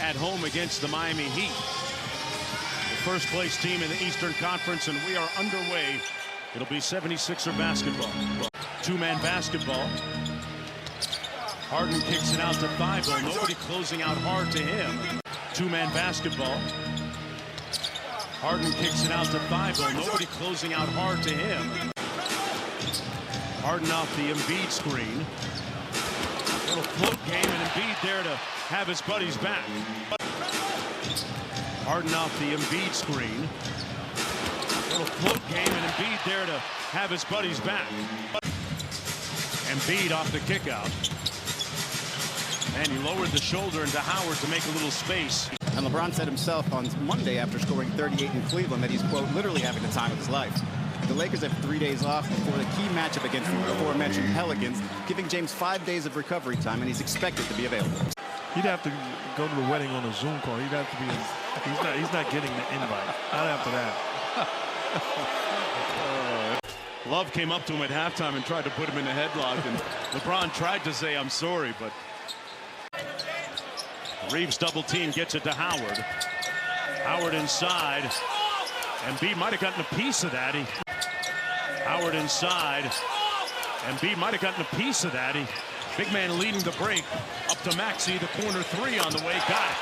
at home against the Miami Heat. The first place team in the Eastern Conference, and we are underway. It'll be 76er basketball. Two-man basketball. Harden kicks it out to Thibault. Nobody closing out hard to him. Two-man basketball. Harden kicks it out to Thibault. Nobody closing out hard to him. Harden off the Embiid screen. Little float game, and Embiid there to have his buddies back. Harden off the Embiid screen. Little float game, and Embiid there to have his buddies back. Embiid off the kick out. And he lowered the shoulder into Howard to make a little space. And LeBron said himself on Monday after scoring 38 in Cleveland that he's, quote, literally having the time of his life. The Lakers have 3 days off before the key matchup against the aforementioned Pelicans, giving James 5 days of recovery time, and he's expected to be available. He'd have to go to the wedding on a Zoom call. He'd have to be. He's not getting the invite. Not after that. Love came up to him at halftime and tried to put him in a headlock, and LeBron tried to say, "I'm sorry," but Reeves double team gets it to Howard. Howard inside. Embiid might have gotten a piece of that. Howard inside. Embiid might have gotten a piece of that. Big man leading the break. Up to Maxey, the corner three on the way. Got it.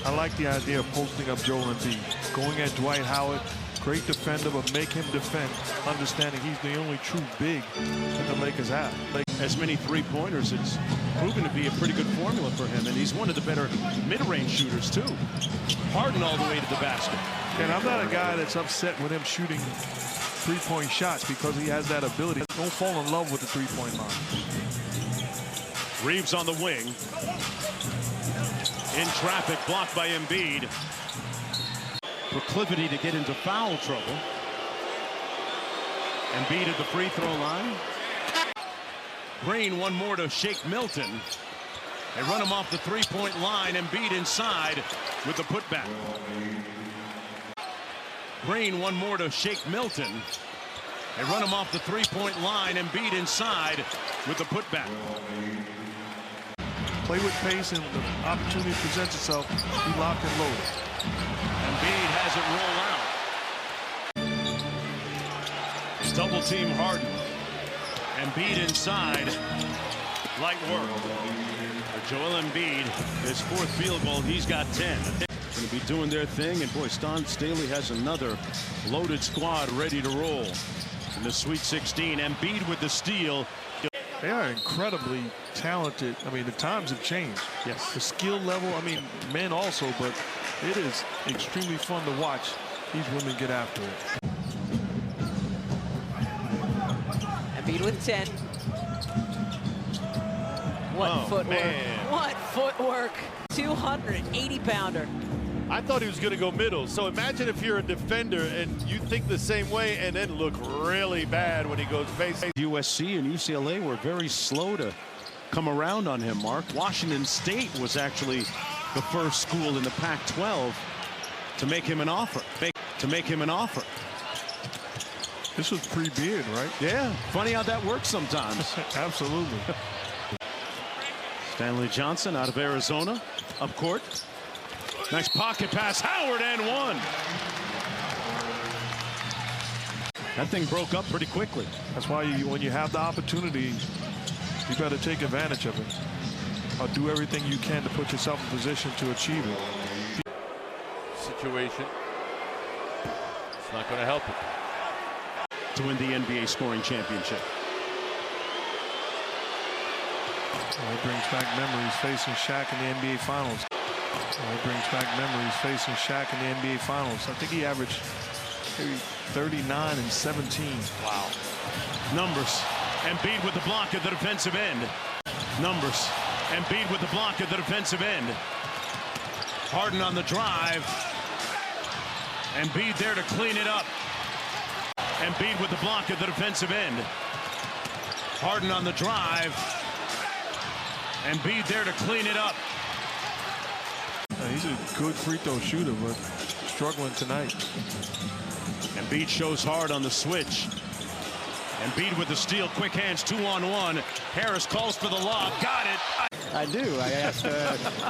I like the idea of posting up Joel Embiid. Going at Dwight Howard. Great defender, but make him defend. Understanding he's the only true big that the Lakers have. As many three-pointers, it's proven to be a pretty good formula for him, and he's one of the better mid-range shooters, too. Harden all the way to the basket. And I'm not a guy that's upset with him shooting three-point shots because he has that ability. Don't fall in love with the three-point line. Reeves on the wing. In traffic, blocked by Embiid. Proclivity to get into foul trouble. Embiid at the free throw line. Green, one more to shake Milton. They run him off the three-point line. Embiid inside with the putback. Green, one more to shake Milton. They run him off the three-point line. Embiid inside with the putback. Play with pace, and the opportunity presents itself. Be locked and loaded. Embiid has it roll out. Double team Harden. Embiid inside. Light work. For Joel Embiid, his fourth field goal, he's got 10. Going to be doing their thing, and boy, Stan Staley has another loaded squad ready to roll in the Sweet 16. Embiid with the steal. They are incredibly talented. I mean, the times have changed. Yes. The skill level, I mean, men also, but it is extremely fun to watch these women get after it. Embiid with 10. What footwork. Man. What footwork. 280-pounder. I thought he was going to go middle. So imagine if you're a defender and you think the same way and then look really bad when he goes face. USC and UCLA were very slow to come around on him, Mark. Washington State was actually the first school in the Pac-12 to make him an offer. This was pre-Beard, right? Yeah, funny how that works sometimes. Absolutely. Stanley Johnson out of Arizona, up court. Nice pocket pass, Howard, and one. That thing broke up pretty quickly. That's why when you have the opportunity, you better take advantage of it. Or do everything you can to put yourself in position to achieve it. Situation. It's not going to help him. To win the NBA scoring championship. Well, it brings back memories facing Shaq in the NBA Finals. It brings back memories facing Shaq in the NBA Finals. I think he averaged maybe 39 and 17. Wow. Numbers. Embiid with the block at the defensive end. Numbers. Embiid with the block at the defensive end. Harden on the drive. Embiid there to clean it up. Embiid with the block at the defensive end. Harden on the drive. Embiid there to clean it up. He's a good free throw shooter, but struggling tonight. Embiid shows hard on the switch. Embiid with the steal, quick hands, 2-on-1. Harris calls for the lob, got it. I do. I asked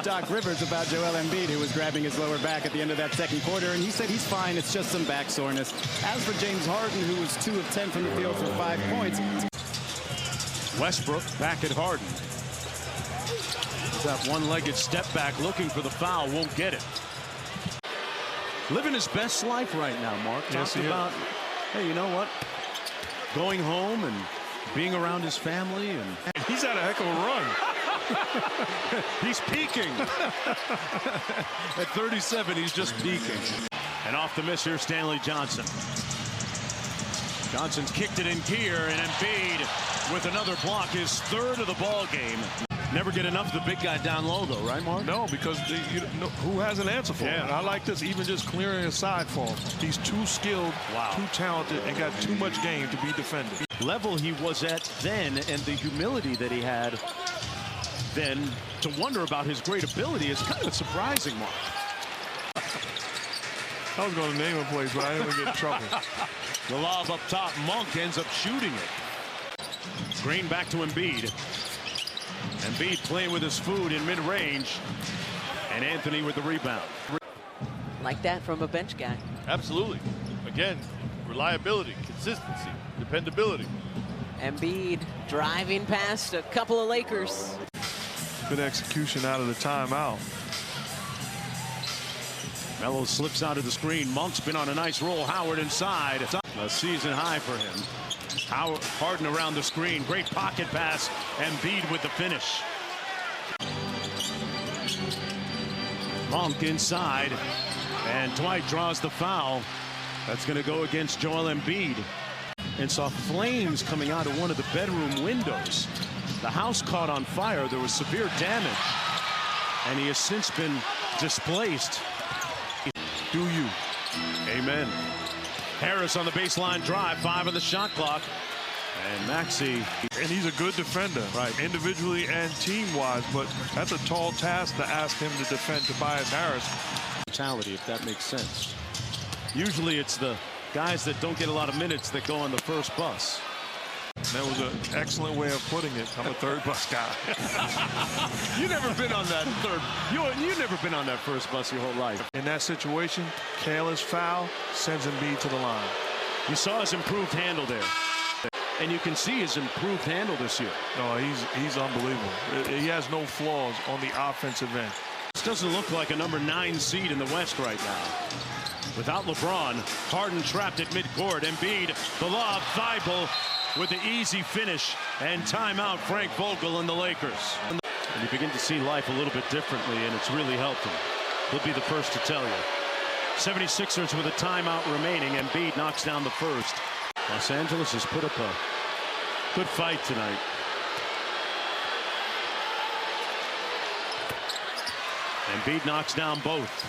Doc Rivers about Joel Embiid, who was grabbing his lower back at the end of that second quarter, and he said he's fine. It's just some back soreness. As for James Harden, who was 2 of 10 from the field for 5 points. Westbrook back at Harden. That one-legged step back looking for the foul, won't get it. Living his best life right now, Mark. Yes, Talked about, hey, you know what? Going home and being around his family. And He's had a heck of a run. he's peaking. At 37, he's just peaking. And off the miss here, Stanley Johnson. Johnson's kicked it in gear, and Embiid with another block, his 3rd of the ball game. Never get enough of the big guy down low, though, right, Mark? No, because who has an answer for him? Yeah. I like this, even just clearing a side for him. He's too skilled, too talented, and got too much game to be defended. Level he was at then and the humility that he had then to wonder about his great ability is kind of surprising, Mark. I was going to name a place, but I didn't get in trouble. The lob up top. Monk ends up shooting it. Green back to Embiid. Embiid playing with his food in mid-range. And Anthony with the rebound. Like that from a bench guy. Absolutely. Again, reliability, consistency, dependability. Embiid driving past a couple of Lakers. Good execution out of the timeout. Melo slips out of the screen. Monk's been on a nice roll. Howard inside. A season high for him. Harden around the screen. Great pocket pass. Embiid with the finish. Monk inside. And Dwight draws the foul. That's going to go against Joel Embiid. And saw flames coming out of one of the bedroom windows. The house caught on fire. There was severe damage. And he has since been displaced. Do you? Amen. Harris on the baseline drive. 5 on the shot clock. And Maxey. And he's a good defender, right, individually and team-wise, but that's a tall task to ask him to defend Tobias Harris. Mentality, if that makes sense. Usually it's the guys that don't get a lot of minutes that go on the first bus. That was an excellent way of putting it. I'm a 3rd bus guy. You've never been on that you've never been on that first bus your whole life. In that situation, careless foul sends Embiid to the line. You saw his improved handle there. And you can see his improved handle this year. No, he's unbelievable. He has no flaws on the offensive end. This doesn't look like a number 9 seed in the West right now. Without LeBron, Harden trapped at midcourt. Embiid, the lob, Thibault with the easy finish, and timeout Frank Vogel and the Lakers. And you begin to see life a little bit differently, and it's really helped him. He'll be the first to tell you. 76ers with a timeout remaining. Embiid knocks down the first. Los Angeles has put up a good fight tonight. Embiid knocks down both.